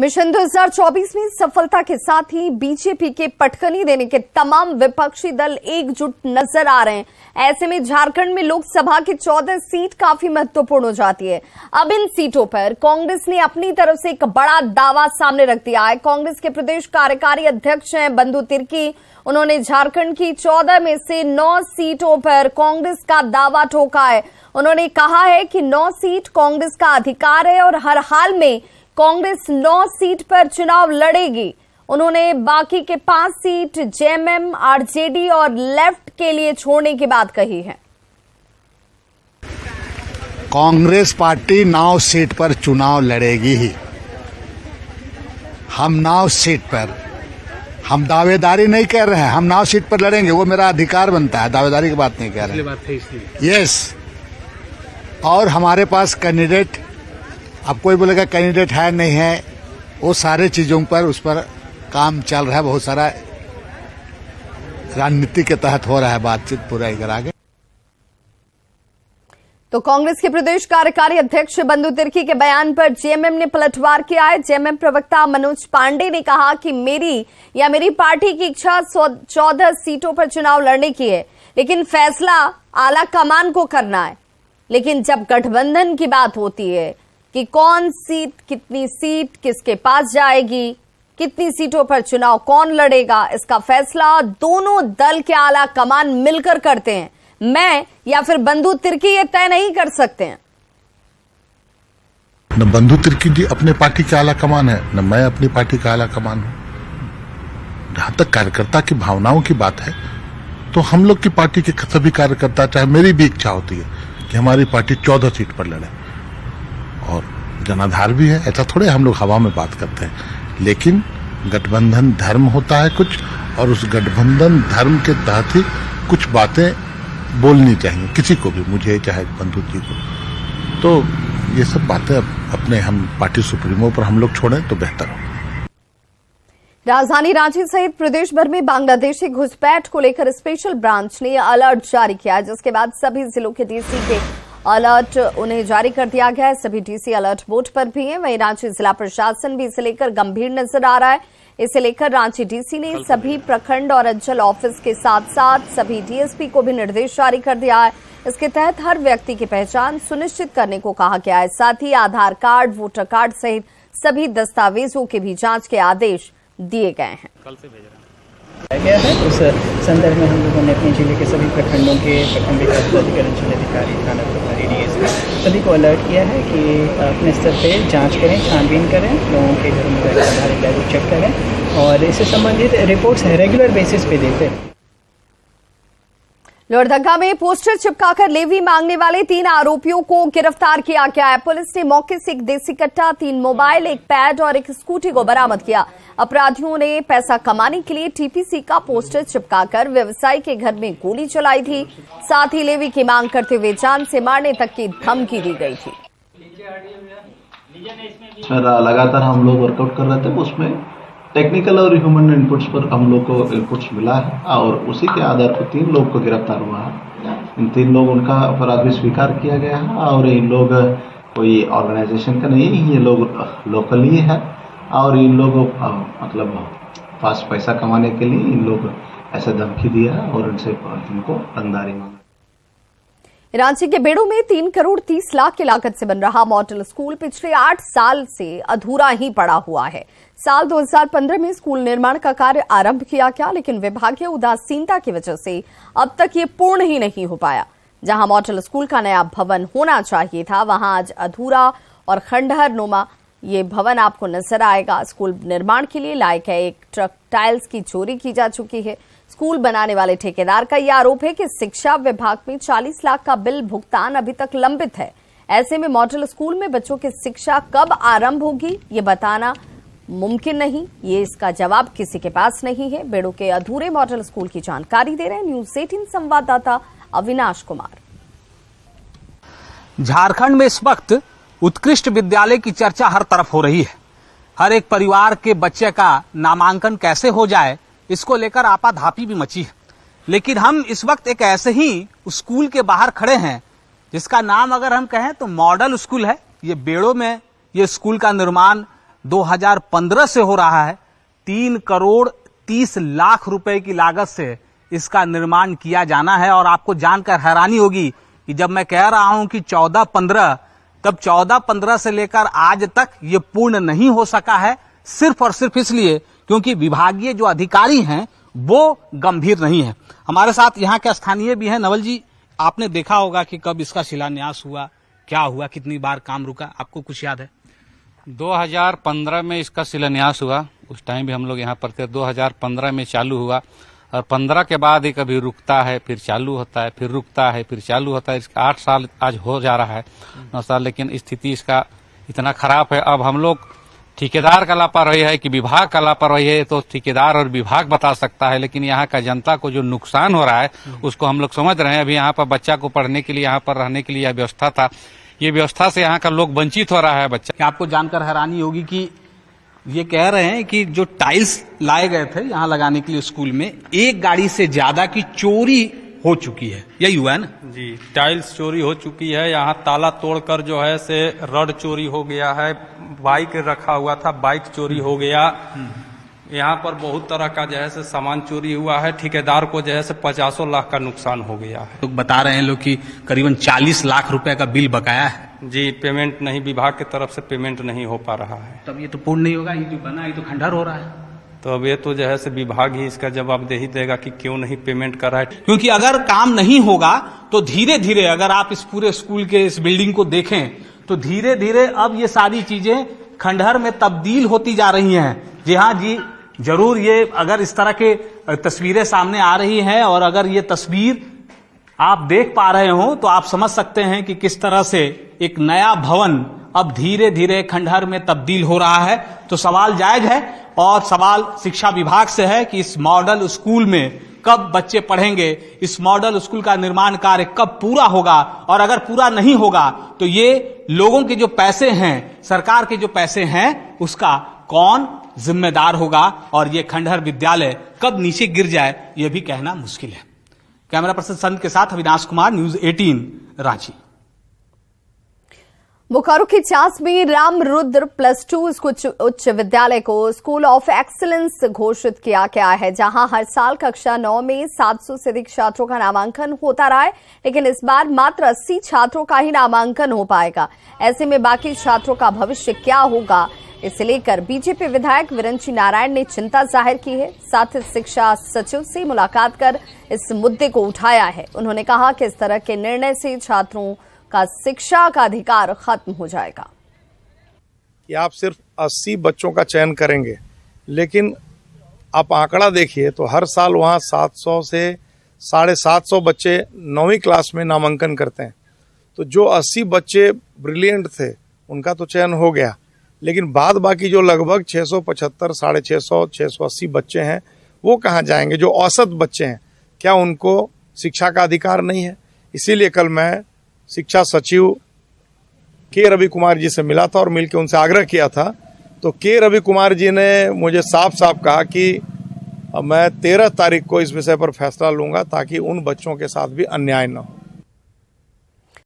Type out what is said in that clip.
Mission 2024 में सफलता के साथ ही बीजेपी के पटखनी देने के तमाम विपक्षी दल एकजुट नजर आ रहे हैं। ऐसे में झारखंड में लोकसभा की 14 सीट काफी महत्वपूर्ण हो जाती है। अब इन सीटों पर कांग्रेस ने अपनी तरफ से एक बड़ा दावा सामने रख दिया है। कांग्रेस के प्रदेश कार्यकारी अध्यक्ष हैं बंधु तिर्की। उन्होंने झारखंड की 14 में से 9 सीटों पर कांग्रेस का दावा ठोका है। उन्होंने कहा है कि 9 सीट कांग्रेस का अधिकार है और हर हाल में कांग्रेस 9 सीट पर चुनाव लड़ेगी। उन्होंने बाकी के 5 सीट जेएमएम, आरजेडी और लेफ्ट के लिए छोड़ने की बात कही है। कांग्रेस पार्टी 9 सीट पर चुनाव लड़ेगी ही। हम 9 सीट पर, हम दावेदारी नहीं कर रहे हैं, हम 9 सीट पर लड़ेंगे, वो मेरा अधिकार बनता है, दावेदारी की बात नहीं कह रहे हैं। यस, और हमारे पास कैंडिडेट, अब कोई बोलेगा कैंडिडेट है नहीं है, वो सारे चीजों पर उस पर काम चल रहा है। बहुत सारा रणनीति के तहत हो रहा है बातचीत पूरा इधर आगे। तो कांग्रेस के प्रदेश कार्यकारी अध्यक्ष बंधु तिर्की के बयान पर जेएमएम ने पलटवार किया है। जेएमएम प्रवक्ता मनोज पांडे ने कहा कि मेरी पार्टी की इच्छा 14 सीटों पर चुनाव लड़ने की है, लेकिन फैसला आला कमान को करना है। लेकिन जब गठबंधन की बात होती है कि कौन सीट, कितनी सीट किसके पास जाएगी, कितनी सीटों पर चुनाव कौन लड़ेगा, इसका फैसला दोनों दल के आला कमान मिलकर करते हैं। मैं या फिर बंधु तिर्की ये तय नहीं कर सकते हैं। न बंधु तिर्की जी अपने पार्टी के आला कमान है, न मैं अपनी पार्टी का आला कमान हूं। जहां तक कार्यकर्ता की भावनाओं की बात है, तो हम लोग की पार्टी के सभी कार्यकर्ता, चाहे मेरी भी इच्छा होती है कि हमारी पार्टी 14 सीट पर लड़े, और जनाधार भी है। ऐसा थोड़े हम लोग हवा में बात करते हैं, लेकिन गठबंधन धर्म होता है कुछ, और उस गठबंधन धर्म के तहत ही कुछ बातें बोलनी चाहिए किसी को भी, मुझे चाहे बंधु जी को। तो ये सब बातें अपने हम पार्टी सुप्रीमो पर हम लोग छोड़ें तो बेहतर हो। राजधानी रांची सहित प्रदेश भर में बांग्लादेशी घुसपैठ को लेकर स्पेशल ब्रांच ने अलर्ट जारी किया, जिसके बाद सभी जिलों के डीसी के अलर्ट उन्हें जारी कर दिया गया है। सभी डीसी अलर्ट मोड पर भी हैं। वहीं रांची जिला प्रशासन भी इसे लेकर गंभीर नजर आ रहा है। इसे लेकर रांची डीसी ने सभी प्रखंड और अंचल ऑफिस के साथ साथ सभी डीएसपी को भी निर्देश जारी कर दिया है। इसके तहत हर व्यक्ति की पहचान सुनिश्चित करने को कहा गया है। साथ ही आधार कार्ड, वोटर कार्ड सहित सभी दस्तावेजों के भी जांच के आदेश दिए गए हैं। कल से भेज गया है। उस संदर्भ में हम लोगों ने अपने जिले के सभी प्रखंडों के प्रखंड विकास अधिकारी, थाना प्रभारी, डीएसपी सभी को अलर्ट किया है कि अपने स्तर पे जांच करें, छानबीन करें, लोगों के घरों में आधार कार्ड चेक करें और इससे संबंधित रिपोर्ट्स रेगुलर बेसिस पे देते हैं। लोहरदगा में पोस्टर चिपकाकर लेवी मांगने वाले 3 आरोपियों को गिरफ्तार किया गया है। पुलिस ने मौके से एक देसी कट्टा, 3 मोबाइल, एक पैड और एक स्कूटी को बरामद किया। अपराधियों ने पैसा कमाने के लिए टीपीसी का पोस्टर चिपकाकर व्यवसायी के घर में गोली चलाई थी। साथ ही लेवी की मांग करते हुए जान से मारने तक की धमकी दी गई थी। लगातार हम लोग वर्कआउट कर रहे थे, उसमें टेक्निकल और ह्यूमन इनपुट्स पर हम लोग को इनपुट्स मिला है और उसी के आधार पर 3 लोग को गिरफ्तार हुआ है। इन 3 लोग, उनका अपराध भी स्वीकार किया गया है और इन लोग कोई ऑर्गेनाइजेशन का नहीं, ये लोग लोकल ही है और इन लोग मतलब फास्ट पैसा कमाने के लिए इन लोग ऐसे धमकी दिया है और इनसे इनको रंगदारी मांगा। रांची के बेड़ो में 3 करोड़ 30 लाख की लागत से बन रहा मॉडल स्कूल पिछले 8 साल से अधूरा ही पड़ा हुआ है। साल 2015 में स्कूल निर्माण का कार्य आरंभ किया गया, लेकिन विभागीय उदासीनता की वजह से अब तक ये पूर्ण ही नहीं हो पाया। जहां मॉडल स्कूल का नया भवन होना चाहिए था, वहां आज अधूरा और खंडहर नुमा ये भवन आपको नजर आएगा। स्कूल निर्माण के लिए लाए गए एक ट्रक टाइल्स की चोरी की जा चुकी है। स्कूल बनाने वाले ठेकेदार का यह आरोप है कि शिक्षा विभाग में 40 लाख का बिल भुगतान अभी तक लंबित है। ऐसे में मॉडल स्कूल में बच्चों की शिक्षा कब आरंभ होगी, ये बताना मुमकिन नहीं। ये इसका जवाब किसी के पास नहीं है। बेड़ो के अधूरे मॉडल स्कूल की जानकारी दे रहे हैं न्यूज़ 18 संवाददाता अविनाश कुमार। झारखंड में इस वक्त उत्कृष्ट विद्यालय की चर्चा हर तरफ हो रही है। हर एक परिवार के बच्चे का नामांकन कैसे हो जाए, इसको लेकर आपाधापी भी मची है। लेकिन हम इस वक्त एक ऐसे ही स्कूल के बाहर खड़े हैं जिसका नाम अगर हम कहें तो मॉडल स्कूल है। ये बेड़ो में ये स्कूल का निर्माण 2015 से हो रहा है। 3 करोड़ 30 लाख रुपए की लागत से इसका निर्माण किया जाना है। और आपको जानकर हैरानी होगी कि जब मैं कह रहा हूं कि 14-15, तब 14-15 से लेकर आज तक ये पूर्ण नहीं हो सका है, सिर्फ और सिर्फ इसलिए क्योंकि विभागीय जो अधिकारी हैं वो गंभीर नहीं है। हमारे साथ यहाँ के स्थानीय भी हैं। नवल जी, आपने देखा होगा कि कब इसका शिलान्यास हुआ, क्या हुआ, कितनी बार काम रुका, आपको कुछ याद है? 2015 में इसका शिलान्यास हुआ। उस टाइम भी हम लोग यहाँ पर थे। 2015 में चालू हुआ और 15 के बाद ही कभी रुकता है, फिर चालू होता है, फिर रुकता है, फिर चालू होता है। इसका 8 साल आज हो जा रहा है, 9 साल, लेकिन स्थिति इसका इतना खराब है। अब हम लोग ठेकेदार का लापरवाही है कि विभाग का लापरवाही है, तो ठेकेदार और विभाग बता सकता है, लेकिन यहाँ का जनता को जो नुकसान हो रहा है उसको हम लोग समझ रहे हैं। अभी यहाँ पर बच्चा को पढ़ने के लिए, यहाँ पर रहने के लिए यह व्यवस्था था, ये व्यवस्था से यहाँ का लोग वंचित हो रहा है बच्चा। आपको जानकर हैरानी होगी कि ये कह रहे हैं कि जो टाइल्स लाए गए थे यहाँ लगाने के लिए स्कूल में, एक गाड़ी से ज्यादा की चोरी हो चुकी है। यही हुआ है ना जी? टाइल्स चोरी हो चुकी है। यहाँ ताला तोड़कर जो है से रड चोरी हो गया है। बाइक रखा हुआ था, बाइक चोरी हो गया। यहाँ पर बहुत तरह का जो है से सामान चोरी हुआ है। ठेकेदार को जो है से 50 लाख का नुकसान हो गया है। तो बता रहे हैं लोग कि करीबन 40 लाख रुपए का बिल बकाया है। जी, पेमेंट नहीं, विभाग की तरफ से पेमेंट नहीं हो पा रहा है। तब ये तो पूर्ण नहीं होगा, ये जो बना ये तो खंडहर हो रहा है। तो अब ये तो जो है से विभाग ही इसका जवाबदेही देगा कि क्यों नहीं पेमेंट कर रहा है। क्योंकि अगर काम नहीं होगा तो धीरे धीरे, अगर आप इस पूरे स्कूल के इस बिल्डिंग को देखें तो धीरे धीरे अब ये सारी चीजें खंडहर में तब्दील होती जा रही हैं। जी हाँ जी, जरूर ये अगर इस तरह के तस्वीरें सामने आ रही हैं और अगर ये तस्वीर आप देख पा रहे हो तो आप समझ सकते हैं कि किस तरह से एक नया भवन अब धीरे धीरे खंडहर में तब्दील हो रहा है। तो सवाल जायज है और सवाल शिक्षा विभाग से है कि इस मॉडल स्कूल में कब बच्चे पढ़ेंगे, इस मॉडल स्कूल का निर्माण कार्य कब पूरा होगा, और अगर पूरा नहीं होगा तो ये लोगों के जो पैसे हैं, सरकार के जो पैसे हैं, उसका कौन जिम्मेदार होगा और ये खंडहर विद्यालय कब नीचे गिर जाए ये भी कहना मुश्किल है। कैमरा पर्सन संत के साथ अविनाश कुमार, न्यूज़ 18 रांची। बोकारो की चास में रामरुद्र +2 उच्च विद्यालय को स्कूल ऑफ एक्सीलेंस घोषित किया गया है, जहां हर साल कक्षा 9 में 700 से अधिक छात्रों का नामांकन होता रहा है, लेकिन इस बार मात्र 80 छात्रों का ही नामांकन हो पाएगा। ऐसे में बाकी छात्रों का भविष्य क्या होगा, इसे लेकर बीजेपी विधायक विरंची नारायण ने चिंता जाहिर की है। साथ ही शिक्षा सचिव से मुलाकात कर इस मुद्दे को उठाया है। उन्होंने कहा कि इस तरह के निर्णय से छात्रों का शिक्षा का अधिकार खत्म हो जाएगा। कि आप सिर्फ 80 बच्चों का चयन करेंगे, लेकिन आप आंकड़ा देखिए तो हर साल वहाँ 700 से 750 बच्चे 9वीं क्लास में नामांकन करते हैं। तो जो 80 बच्चे ब्रिलियंट थे उनका तो चयन हो गया, लेकिन बाद बाकी जो लगभग 675, 650, 680 बच्चे हैं वो कहाँ जाएंगे? जो औसत बच्चे हैं, क्या उनको शिक्षा का अधिकार नहीं है? इसीलिए कल मैं शिक्षा सचिव के रवि कुमार जी से मिला था और मिलकर उनसे आग्रह किया था। तो के रवि कुमार जी ने मुझे साफ साफ कहा कि मैं 13 तारीख को इस विषय पर फैसला लूंगा ताकि उन बच्चों के साथ भी अन्याय न हो।